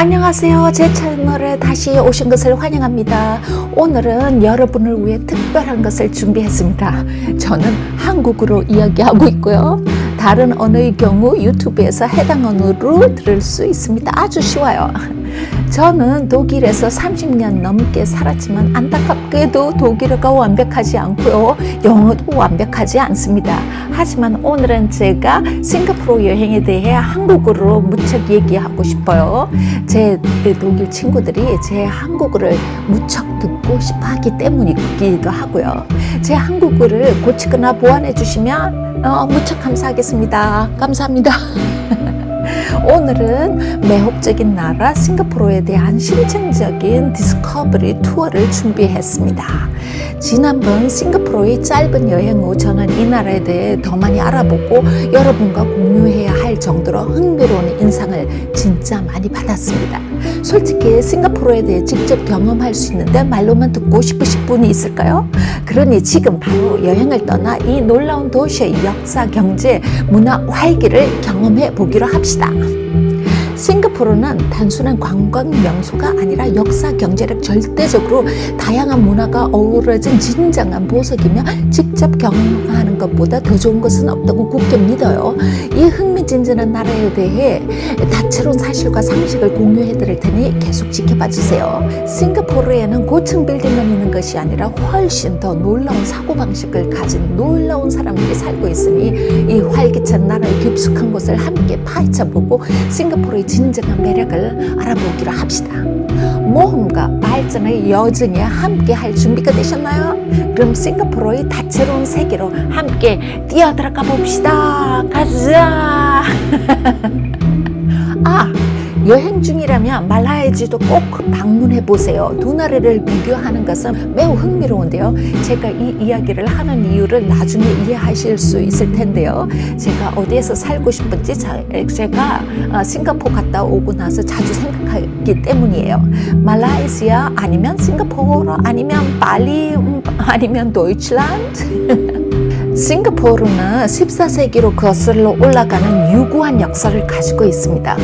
안녕하세요. 제 채널에 다시 오신 것을 환영합니다. 오늘은 여러분을 위해 특별한 것을 준비했습니다. 저는 한국어로 이야기하고 있고요. 다른 언어의 경우 유튜브에서 해당 언어로 들을 수 있습니다. 아주 쉬워요. 저는 독일에서 30년 넘게 살았지만 안타깝게도 독일어가 완벽하지 않고요. 영어도 완벽하지 않습니다. 하지만 오늘은 제가 싱가포르 여행에 대해 한국어로 무척 얘기하고 싶어요. 제 독일 친구들이 제 한국어를 무척 듣고 싶어 하기 때문이기도 하고요. 제 한국어를 고치거나 보완해 주시면 무척 감사하겠습니다. 감사합니다. 오늘은 매혹적인 나라 싱가포르에 대한 심층적인 디스커버리 투어를 준비했습니다. 지난번 싱가포르의 짧은 여행 후 저는 이 나라에 대해 더 많이 알아보고 여러분과 공유해야 할 정도로 흥미로운 인상을 진짜 많이 받았습니다. 솔직히 싱가포르에 대해 직접 경험할 수 있는데 말로만 듣고 싶으신 분이 있을까요? 그러니 지금 바로 여행을 떠나 이 놀라운 도시의 역사, 경제, 문화 활기를 경험해 보기로 합시다. 싱가포르는 단순한 관광 명소가 아니라 역사, 경제력 절대적으로 다양한 문화가 어우러진 진정한 보석이며 직접 경험하는 것보다 더 좋은 것은 없다고 굳게 믿어요. 이 흥미진진한 나라에 대해 다채로운 사실과 상식을 공유해 드릴 테니 계속 지켜봐 주세요. 싱가포르에는 고층 빌딩만 있는 것이 아니라 훨씬 더 놀라운 사고방식을 가진 놀라운 사람들이 살고 있으니 이 활기찬 나라의 깊숙한 곳을 함께 파헤쳐보고 싱가포르의 진정한 매력을 알아보기로 합시다. 모험과 발전의 여정에 함께 할 준비가 되셨나요? 그럼 싱가포르의 다채로운 세계로 함께 뛰어들어가 봅시다. 가자! 여행 중이라면 말라이즈도 꼭 방문해 보세요. 두 나라를 비교하는 것은 매우 흥미로운데요. 제가 이 이야기를 하는 이유를 나중에 이해하실 수 있을 텐데요. 제가 어디에서 살고 싶은지 제가 싱가포르 갔다 오고 나서 자주 생각하기 때문이에요. 말라이시아 아니면 싱가포르 아니면 발리 아니면 도이칠란드 싱가포르는 14세기로 거슬러 올라가는 유구한 역사를 가지고 있습니다.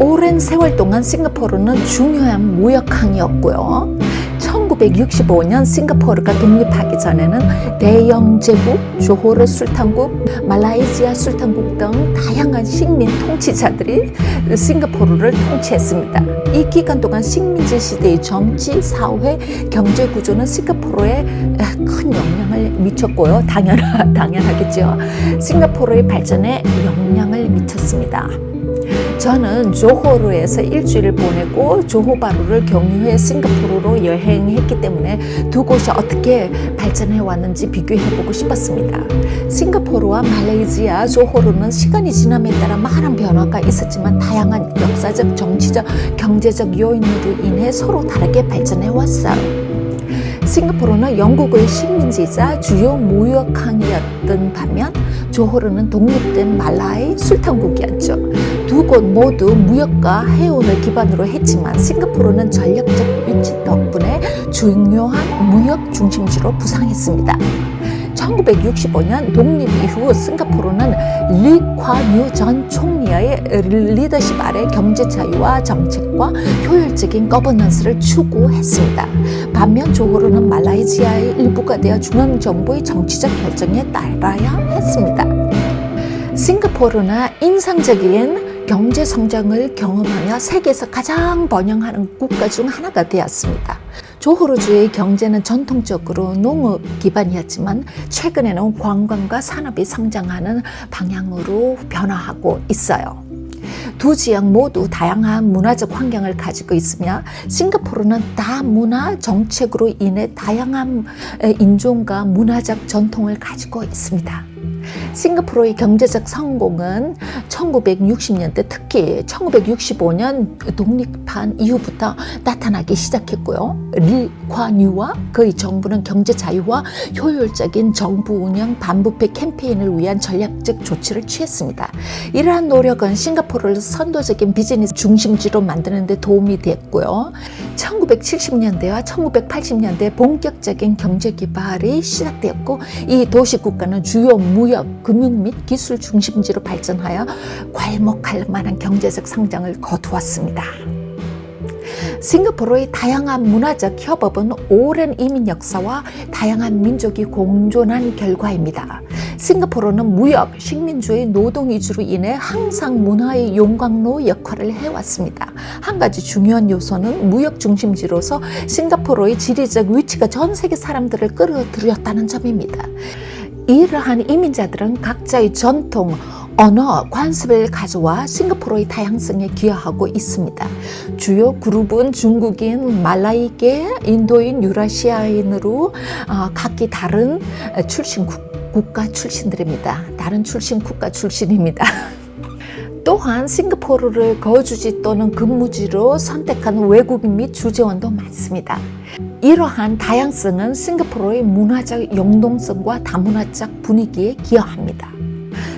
오랜 세월 동안 싱가포르는 중요한 무역항이었고요. 1965년 싱가포르가 독립하기 전에는 대영 제국, 조호르 술탄국, 말라이시아 술탄국 등 다양한 식민 통치자들이 싱가포르를 통치했습니다. 이 기간 동안 식민지 시대의 정치, 사회, 경제 구조는 싱가포르에 큰 영향을 미쳤고요. 당연하겠죠. 싱가포르의 발전에 영향을 미쳤습니다. 저는 조호르에서 일주일을 보내고 조호바루를 경유해 싱가포르로 여행했기 때문에 두 곳이 어떻게 발전해 왔는지 비교해보고 싶었습니다. 싱가포르와 말레이시아, 조호르는 시간이 지남에 따라 많은 변화가 있었지만 다양한 역사적, 정치적, 경제적 요인으로 인해 서로 다르게 발전해 왔어요. 싱가포르는 영국의 식민지이자 주요 무역항이었던 반면 조호르는 독립된 말라이 술탄국이었죠. 두 곳 모두 무역과 해운을 기반으로 했지만 싱가포르는 전략적 위치 덕분에 중요한 무역 중심지로 부상했습니다. 1965년 독립 이후 싱가포르는 리 콰뉴 전 총리의 리더십 아래 경제 자유와 정책과 효율적인 거버넌스를 추구했습니다. 반면 조호르는 말라이시아의 일부가 되어 중앙정부의 정치적 결정에 따라야 했습니다. 싱가포르는 인상적인 경제 성장을 경험하며 세계에서 가장 번영하는 국가 중 하나가 되었습니다. 조호르주의 경제는 전통적으로 농업 기반이었지만 최근에는 관광과 산업이 성장하는 방향으로 변화하고 있어요. 두 지역 모두 다양한 문화적 환경을 가지고 있으며 싱가포르는 다문화 정책으로 인해 다양한 인종과 문화적 전통을 가지고 있습니다. 싱가포르의 경제적 성공은 1960년대 특히 1965년 독립한 이후부터 나타나기 시작했고요. 리 콰뉴와 그의 정부는 경제 자유와 효율적인 정부 운영 반부패 캠페인을 위한 전략적 조치를 취했습니다. 이러한 노력은 싱가포르를 선도적인 비즈니스 중심지로 만드는 데 도움이 됐고요. 1970년대와 1980년대 본격적인 경제 개발이 시작되었고 이 도시 국가는 주요 무역, 금융 및 기술 중심지로 발전하여 괄목할 만한 경제적 성장을 거두었습니다. 싱가포르의 다양한 문화적 협업은 오랜 이민 역사와 다양한 민족이 공존한 결과입니다. 싱가포르는 무역, 식민주의 노동 위주로 인해 항상 문화의 용광로 역할을 해왔습니다. 한 가지 중요한 요소는 무역 중심지로서 싱가포르의 지리적 위치가 전 세계 사람들을 끌어들였다는 점입니다. 이러한 이민자들은 각자의 전통, 언어, 관습을 가져와 싱가포르의 다양성에 기여하고 있습니다. 주요 그룹은 중국인, 말라이계, 인도인, 유라시아인으로 각기 다른 국가 출신들입니다. 다른 국가 출신입니다. 또한 싱가포르를 거주지 또는 근무지로 선택한 외국인 및 주재원도 많습니다. 이러한 다양성은 싱가포르의 문화적 융동성과 다문화적 분위기에 기여합니다.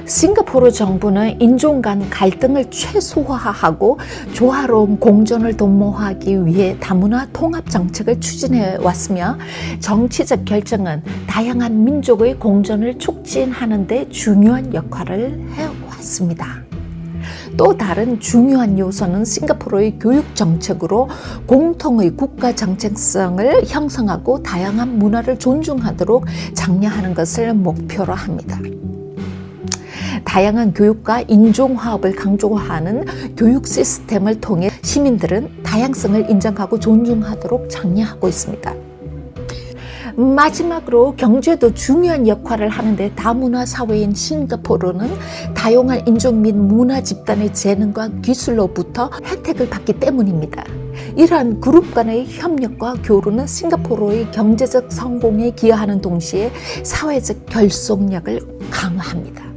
싱가포르 정부는 인종 간 갈등을 최소화하고 조화로운 공존을 도모하기 위해 다문화 통합 정책을 추진해 왔으며 정치적 결정은 다양한 민족의 공존을 촉진하는 데 중요한 역할을 해왔습니다. 또 다른 중요한 요소는 싱가포르의 교육 정책으로 공통의 국가 정체성을 형성하고 다양한 문화를 존중하도록 장려하는 것을 목표로 합니다. 다양한 교육과 인종화합을 강조하는 교육 시스템을 통해 시민들은 다양성을 인정하고 존중하도록 장려하고 있습니다. 마지막으로 경제도 중요한 역할을 하는데 다문화 사회인 싱가포르는 다양한 인종 및 문화 집단의 재능과 기술로부터 혜택을 받기 때문입니다. 이러한 그룹 간의 협력과 교류는 싱가포르의 경제적 성공에 기여하는 동시에 사회적 결속력을 강화합니다.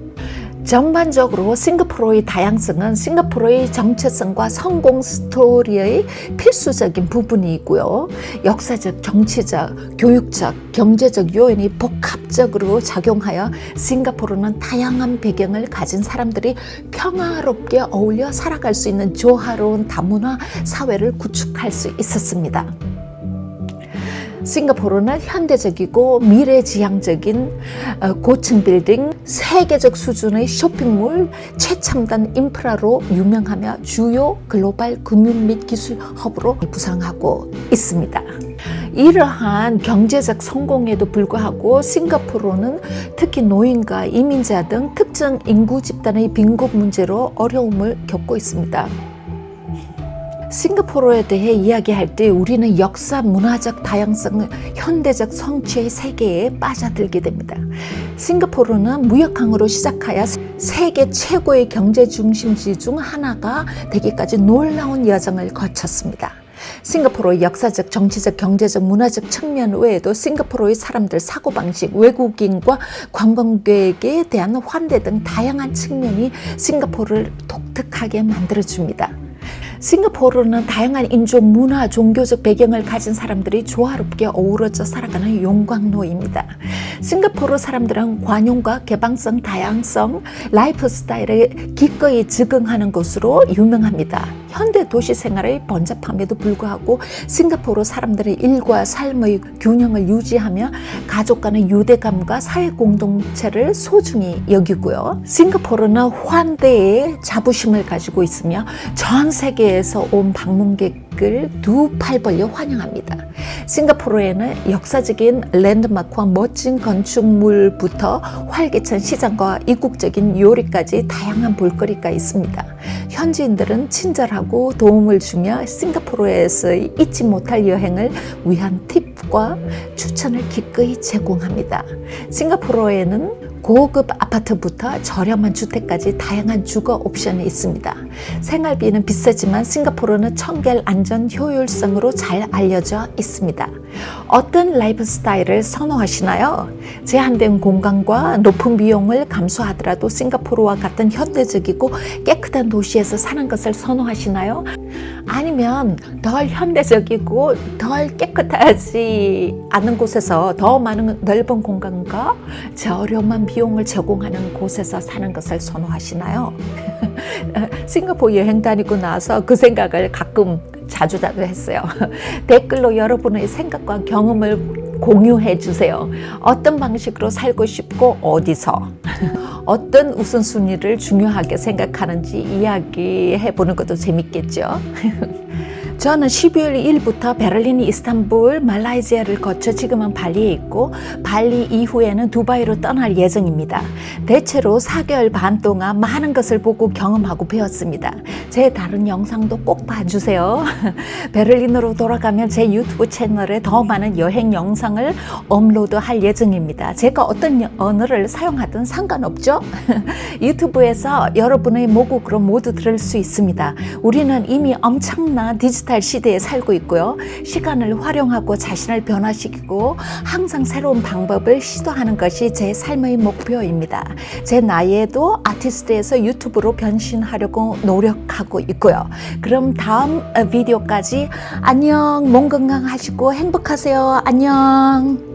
전반적으로 싱가포르의 다양성은 싱가포르의 정체성과 성공 스토리의 필수적인 부분이고요. 역사적, 정치적, 교육적, 경제적 요인이 복합적으로 작용하여 싱가포르는 다양한 배경을 가진 사람들이 평화롭게 어울려 살아갈 수 있는 조화로운 다문화 사회를 구축할 수 있었습니다. 싱가포르는 현대적이고 미래지향적인 고층 빌딩, 세계적 수준의 쇼핑몰, 최첨단 인프라로 유명하며 주요 글로벌 금융 및 기술 허브로 부상하고 있습니다. 이러한 경제적 성공에도 불구하고 싱가포르는 특히 노인과 이민자 등 특정 인구 집단의 빈곤 문제로 어려움을 겪고 있습니다. 싱가포르에 대해 이야기할 때 우리는 역사, 문화적 다양성, 현대적 성취의 세계에 빠져들게 됩니다. 싱가포르는 무역항으로 시작하여 세계 최고의 경제 중심지 중 하나가 되기까지 놀라운 여정을 거쳤습니다. 싱가포르의 역사적, 정치적, 경제적, 문화적 측면 외에도 싱가포르의 사람들 사고방식, 외국인과 관광객에 대한 환대 등 다양한 측면이 싱가포르를 독특하게 만들어줍니다. 싱가포르는 다양한 인종, 문화, 종교적 배경을 가진 사람들이 조화롭게 어우러져 살아가는 용광로입니다. 싱가포르 사람들은 관용과 개방성, 다양성, 라이프 스타일에 기꺼이 적응하는 것으로 유명합니다. 현대 도시 생활의 번잡함에도 불구하고 싱가포르 사람들의 일과 삶의 균형을 유지하며 가족 간의 유대감과 사회 공동체를 소중히 여기고요. 싱가포르는 환대의 자부심을 가지고 있으며 전 세계에서 온 방문객을 두 팔 벌려 환영합니다. 싱가포르에는 역사적인 랜드마크와 멋진 건축물부터 활기찬 시장과 이국적인 요리까지 다양한 볼거리가 있습니다. 현지인들은 친절하고 도움을 주며 싱가포르에서 잊지 못할 여행을 위한 팁과 추천을 기꺼이 제공합니다. 싱가포르에는 고급 아파트부터 저렴한 주택까지 다양한 주거 옵션이 있습니다. 생활비는 비싸지만 싱가포르는 청결, 안전, 효율성으로 잘 알려져 있습니다. 어떤 라이프 스타일을 선호하시나요? 제한된 공간과 높은 비용을 감수하더라도 싱가포르와 같은 현대적이고 깨끗한 도시에서 사는 것을 선호하시나요? 아니면 덜 현대적이고 덜 깨끗하지 않은 곳에서 더 많은 넓은 공간과 저렴한 비용을 제공하는 곳에서 사는 것을 선호하시나요? 싱가포르 여행 다니고 나서 그 생각을 자주 했어요. 댓글로 여러분의 생각과 경험을 공유해 주세요. 어떤 방식으로 살고 싶고 어디서 어떤 우선순위를 중요하게 생각하는지 이야기해 보는 것도 재밌겠죠. 저는 12월 1일부터 베를린, 이스탄불, 말라이시아를 거쳐 지금은 발리에 있고 발리 이후에는 두바이로 떠날 예정입니다. 대체로 4개월 반 동안 많은 것을 보고 경험하고 배웠습니다. 제 다른 영상도 꼭 봐주세요. 베를린으로 돌아가면 제 유튜브 채널에 더 많은 여행 영상을 업로드할 예정입니다. 제가 어떤 언어를 사용하든 상관없죠? 유튜브에서 여러분의 모국어로 모두 들을 수 있습니다. 우리는 이미 엄청난 디지털 시대에 살고 있고요. 시간을 활용하고 자신을 변화시키고 항상 새로운 방법을 시도하는 것이 제 삶의 목표입니다. 제 나이에도 아티스트에서 유튜브로 변신하려고 노력하고 있고요. 그럼 다음 비디오까지 안녕, 몸 건강하시고 행복하세요. 안녕.